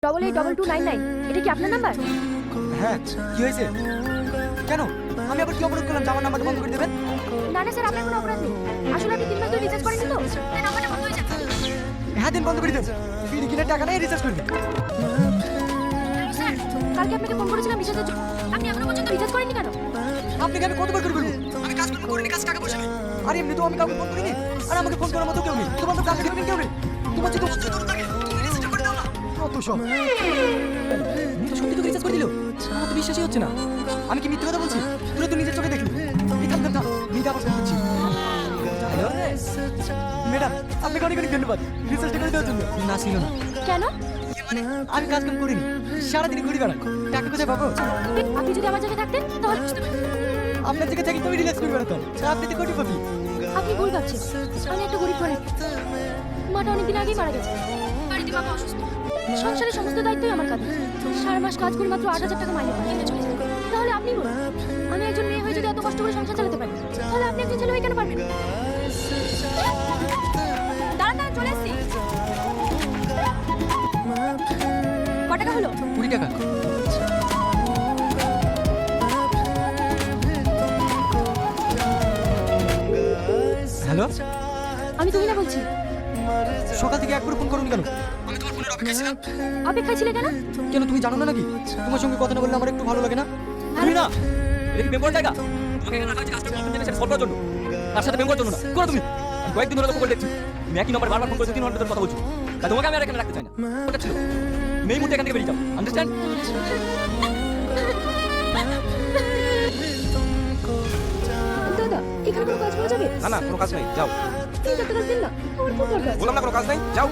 882299 এটা কি আপনার নাম্বার? হ্যাঁ, কি হয়েছে? কেন? আমি আবার কি অপরাধ করলাম যে আমার নাম্বারটা বন্ধ করে দেবেন? না না স্যার, আপনার কোনো অপরাধ নেই। আসলে আপনি 3 মাস ধরে রিচার্জ করেননি তো, তাই নাম্বারটা বন্ধ হয়ে যাচ্ছে। হ্যাঁ, দিন বন্ধ করে দেন। বিড়ি কিনে টাকা নেই, রিচার্জ করবি। হ্যালো স্যার, কালকে আপনাকে ফোন করেছিলাম রিচার্জের জন্য। আপনি এখনো পর্যন্ত রিচার্জ করেননি কেন? আপনাকে আমি কতবার করে বলবো? আমি কাজ করিনি, কাজ টাকা পয়সা নেই। আর এমনি তো আমি কাউকে ফোন করিনি। আর আমাকে ফোন করার মতো কেউ নেই। তোমার তো টাকা দিবেন কেউ নেই। তোমার যদি দূর থাকে, তুমি রিচার্জটা করে দাও না। কত সব। তো সত্যি তো রিচার্জ করে দিল। আমার তো বিশ্বাসই হচ্ছে না। আমি কি মিথ্যে কথা বলছি? তুই তো নিজের চোখে দেখলি। এই থাম থাম থাম। মিথ্যা আবার ফোন করছি। হ্যালো ম্যাডাম, আপনাকে অনেক অনেক ধন্যবাদ রিচার্জটা করে দেওয়ার জন্য। না ছিল না। কেন? আমি কাজ কাম করিনি, সারাদিন ঘুরি বেড়াই। টাকা কোথায় পাবো? আপনি যদি আমার জায়গায় থাকতেন তাহলে বুঝতে পারতেন। আপনার থেকে থাকি তুমি রিল্যাক্স করে বেড়াতাম। আপনি তো কোটিপতি। আপনি ভুল ভাবছেন। আমি একটা গরিব ঘরের মাটা অনেকদিন আগেই মারা গেছে। বাড়িতে বাবা অসুস্থ। সংসারের সমস্ত দায়িত্বই আমার কাঁধে। সারা মাস কাজ করে মাত্র 8,000 টাকা মাইনে পাই, চলে যায়। তাহলে আপনি বলুন, আমি একজন মেয়ে হয়ে যদি এত কষ্ট করে সংসার চালাতে পারি, তাহলে আপনি একজন ছেলে হয়ে কেন পারবেন? দাঁড়ান দাঁড়ান, চলে এসছি। ক টাকা হলো? 20 টাকা। হ্যালো, আমি তুমি না বলছি। সকাল থেকে একবার ফোন করুন কেন? আমি তোমার ফোনের অপেক্ষায় ছিলাম। অপেক্ষায় ছিলে কেন? কেন তুমি জানো না নাকি? তোমার সঙ্গে কথা না বললে আমার একটু ভালো লাগে না। তুমি না, এটা কি প্রেম করার জায়গা? তোমাকে এখানে রাখা হয়েছে কাজটা কমপ্লিট সেটা সলভ করার জন্য। তার সাথে প্রেম করার জন্য না। করো তুমি। আমি কয়েকদিন ধরে তোমাকে দেখছি। তুমি একই নম্বর বারবার ফোন করে 3 ঘন্টা ধরে কথা বলছো। তাই তোমাকে আমি আর এখানে রাখতে চাই না। ওটা ছিল। মেই মুহূর্তে এখান থেকে বেরিয়ে যাও। আন্ডারস্ট্যান্ড? দাদা, এখানে কোনো কাজ পাওয়া যাবে? না না, কোনো কাজ নাই। যাও। 3-4 কাজ দিন না, আমার খুব দরকার। বললাম না কোনো কাজ নাই। যাও।